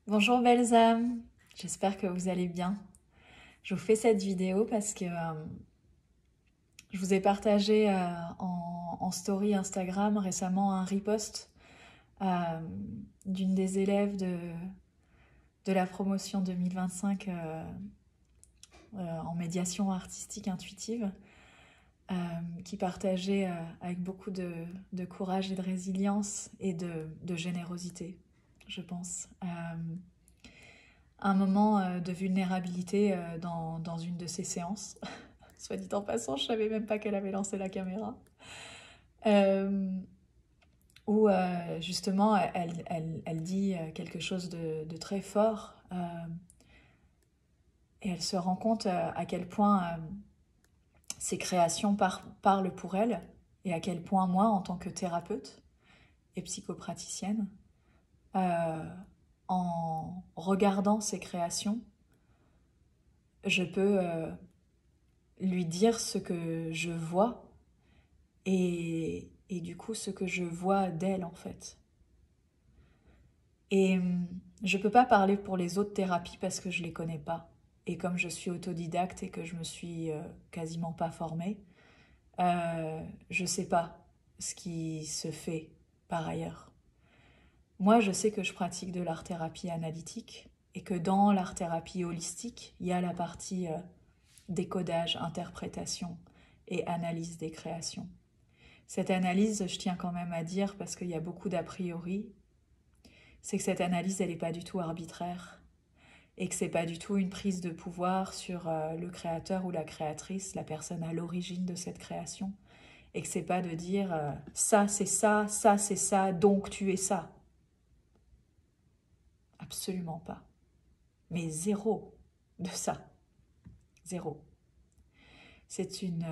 Bonjour belles âmes, j'espère que vous allez bien. Je vous fais cette vidéo parce que je vous ai partagé en story Instagram récemment un repost euh, d'une des élèves de la promotion 2025 en médiation artistique intuitive euh, qui partageait avec beaucoup de courage et de résilience et de générosité, je pense. Un moment de vulnérabilité dans une de ses séances. Soit dit en passant, je savais même pas qu'elle avait lancé la caméra. Euh, où justement elle dit quelque chose de très fort et elle se rend compte à quel point ses créations parlent pour elle et à quel point moi, en tant que thérapeute et psychopraticienne, euh, en regardant ses créations, je peux lui dire ce que je vois et du coup ce que je vois d'elle en fait. Et je peux pas parler pour les autres thérapies parce que je les connais pas. Et comme je suis autodidacte et que je me suis quasiment pas formée, je sais pas ce qui se fait par ailleurs. Moi, je sais que je pratique de l'art-thérapie analytique et que dans l'art-thérapie holistique, il y a la partie décodage, interprétation et analyse des créations. Cette analyse, je tiens quand même à dire, parce qu'il y a beaucoup d'a priori, c'est que cette analyse, elle n'est pas du tout arbitraire et que c'est pas du tout une prise de pouvoir sur le créateur ou la créatrice, la personne à l'origine de cette création, et que c'est pas de dire ça c'est ça, ça c'est ça, donc tu es ça. Absolument pas. Mais zéro de ça. Zéro. C'est une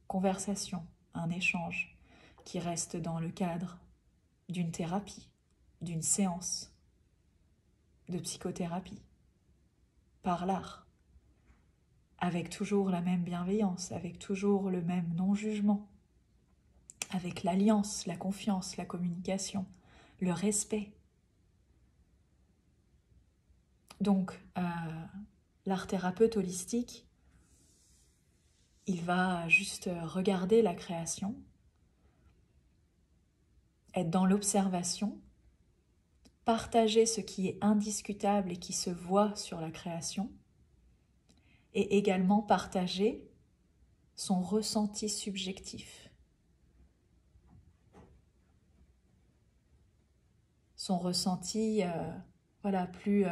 conversation, un échange qui reste dans le cadre d'une thérapie, d'une séance de psychothérapie, par l'art, avec toujours la même bienveillance, avec toujours le même non-jugement, avec l'alliance, la confiance, la communication, le respect. Donc, l'art thérapeute holistique, il va juste regarder la création, être dans l'observation, partager ce qui est indiscutable et qui se voit sur la création, et également partager son ressenti subjectif. Son ressenti voilà, plus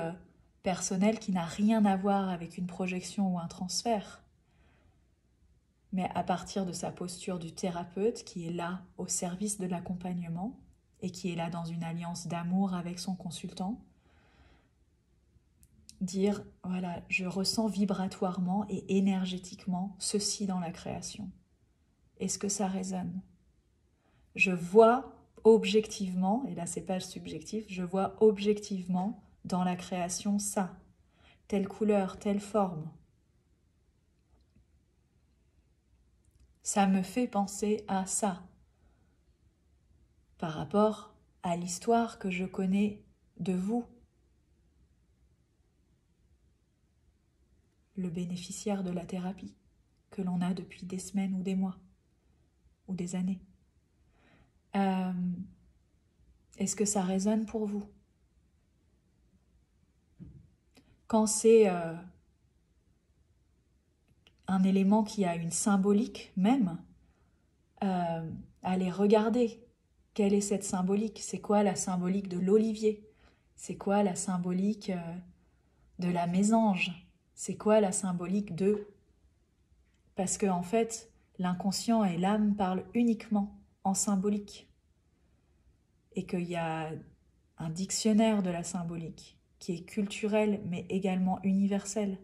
personnel qui n'a rien à voir avec une projection ou un transfert, mais à partir de sa posture du thérapeute qui est là au service de l'accompagnement et qui est là dans une alliance d'amour avec son consultant, dire voilà, je ressens vibratoirement et énergétiquement ceci dans la création. Est-ce que ça résonne? Je vois objectivement, et là c'est pas subjectif, je vois objectivement dans la création ça, telle couleur, telle forme. Ça me fait penser à ça par rapport à l'histoire que je connais de vous, le bénéficiaire de la thérapie, que l'on a depuis des semaines ou des mois ou des années. Est-ce que ça résonne pour vous? Quand c'est un élément qui a une symbolique même, allez regarder quelle est cette symbolique. C'est quoi la symbolique de l'olivier? C'est quoi la symbolique de la mésange? C'est quoi la symbolique de... Parce que en fait, l'inconscient et l'âme parlent uniquement en symbolique. Et qu'il y a un dictionnaire de la symbolique qui est culturel mais également universel.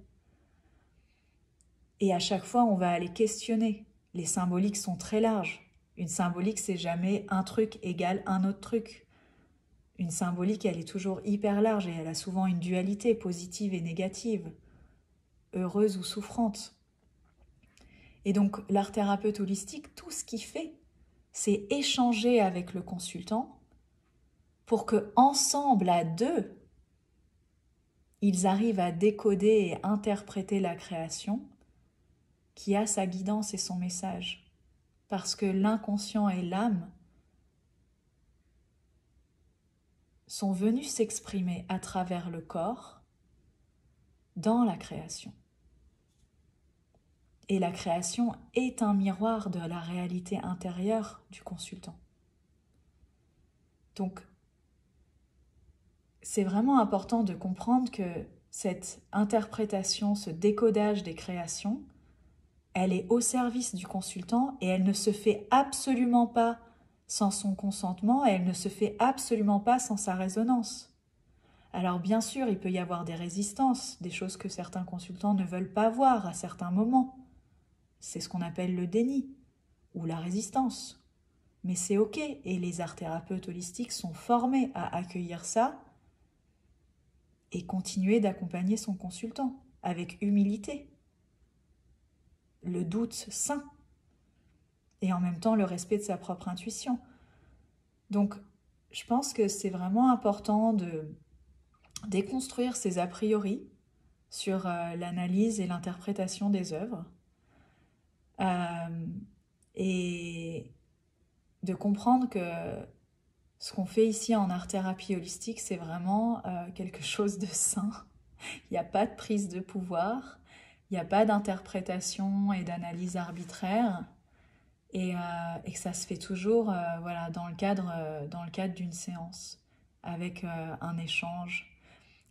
Et à chaque fois, on va aller questionner. Les symboliques sont très larges. Une symbolique, c'est jamais un truc égale un autre truc. Une symbolique, elle est toujours hyper large et elle a souvent une dualité positive et négative, heureuse ou souffrante. Et donc, l'art thérapeute holistique, tout ce qu'il fait, c'est échanger avec le consultant pour que ensemble, à deux, ils arrivent à décoder et interpréter la création qui a sa guidance et son message. Parce que l'inconscient et l'âme sont venus s'exprimer à travers le corps dans la création. Et la création est un miroir de la réalité intérieure du consultant. Donc, c'est vraiment important de comprendre que cette interprétation, ce décodage des créations, elle est au service du consultant et elle ne se fait absolument pas sans son consentement et elle ne se fait absolument pas sans sa résonance. Alors bien sûr, il peut y avoir des résistances, des choses que certains consultants ne veulent pas voir à certains moments. C'est ce qu'on appelle le déni ou la résistance. Mais c'est ok et les art-thérapeutes holistiques sont formés à accueillir ça et continuer d'accompagner son consultant avec humilité, le doute sain et en même temps le respect de sa propre intuition. Donc, je pense que c'est vraiment important de déconstruire ces a priori sur l'analyse et l'interprétation des œuvres et de comprendre que ce qu'on fait ici en art-thérapie holistique, c'est vraiment quelque chose de sain. Il n'y a pas de prise de pouvoir, il n'y a pas d'interprétation et d'analyse arbitraire, et que ça se fait toujours voilà, dans le cadre d'une séance, avec un échange.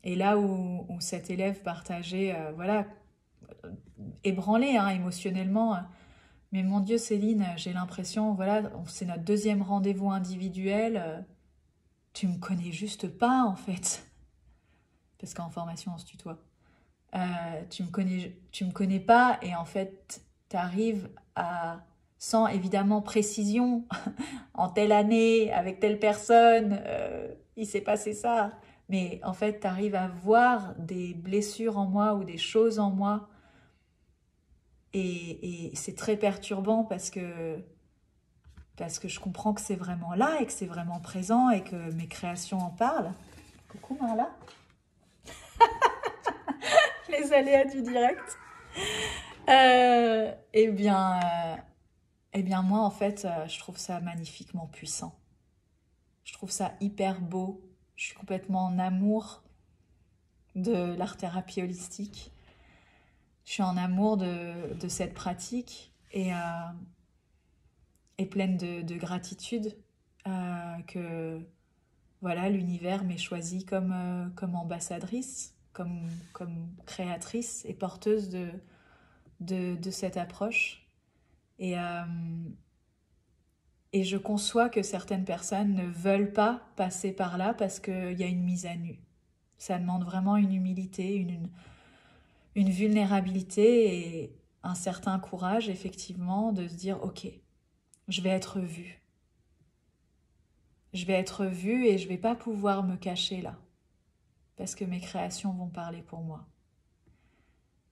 Et là où cet élève partageait, voilà, ébranlé émotionnellement, mais mon Dieu Céline, j'ai l'impression, voilà, c'est notre deuxième rendez-vous individuel, tu me connais juste pas en fait, parce qu'en formation on se tutoie. Tu me connais pas et en fait t'arrives à, sans évidemment précision, en telle année, avec telle personne, il s'est passé ça. Mais en fait t'arrives à voir des blessures en moi ou des choses en moi et c'est très perturbant parce que je comprends que c'est vraiment là et que c'est vraiment présent et que mes créations en parlent. Coucou Marla. Les aléas du direct. Eh bien moi en fait je trouve ça magnifiquement puissant. Je trouve ça hyper beau. Je suis complètement en amour de l'art-thérapie holistique. Je suis en amour de cette pratique et pleine de gratitude que voilà, l'univers m'ait choisie comme ambassadrice, comme créatrice et porteuse de cette approche. Et je conçois que certaines personnes ne veulent pas passer par là parce qu'il y a une mise à nu. Ça demande vraiment une humilité, une vulnérabilité et un certain courage, effectivement, de se dire « Ok, je vais être vue. Je vais être vue et je ne vais pas pouvoir me cacher là. Parce que mes créations vont parler pour moi. »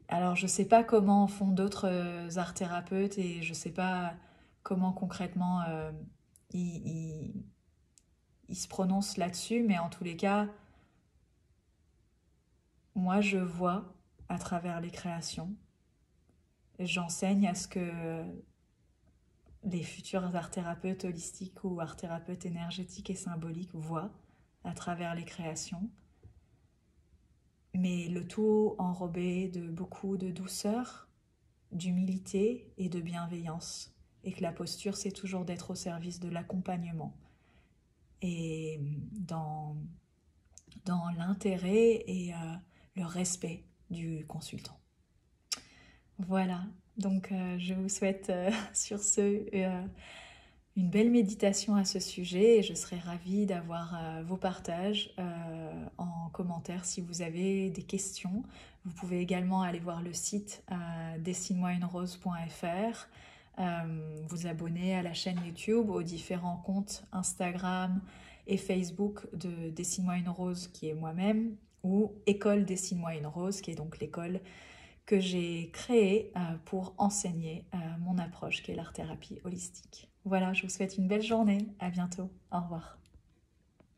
Alors, je ne sais pas comment font d'autres art-thérapeutes et je ne sais pas comment concrètement ils se prononcent là-dessus, mais en tous les cas, moi, je vois à travers les créations. J'enseigne à ce que les futurs art-thérapeutes holistiques ou art-thérapeutes énergétiques et symboliques voient à travers les créations. Mais le tout enrobé de beaucoup de douceur, d'humilité et de bienveillance. Et que la posture, c'est toujours d'être au service de l'accompagnement. Et dans l'intérêt et le respect du consultant. Voilà, donc je vous souhaite sur ce une belle méditation à ce sujet et je serai ravie d'avoir vos partages en commentaire si vous avez des questions. Vous pouvez également aller voir le site dessine-moi-une-rose.fr, vous abonner à la chaîne YouTube, aux différents comptes Instagram et Facebook de Dessine-moi une rose qui est moi-même ou École Dessine-moi une rose qui est donc l'école que j'ai créée pour enseigner mon approche qui est l'art-thérapie holistique. Voilà, je vous souhaite une belle journée. À bientôt. Au revoir.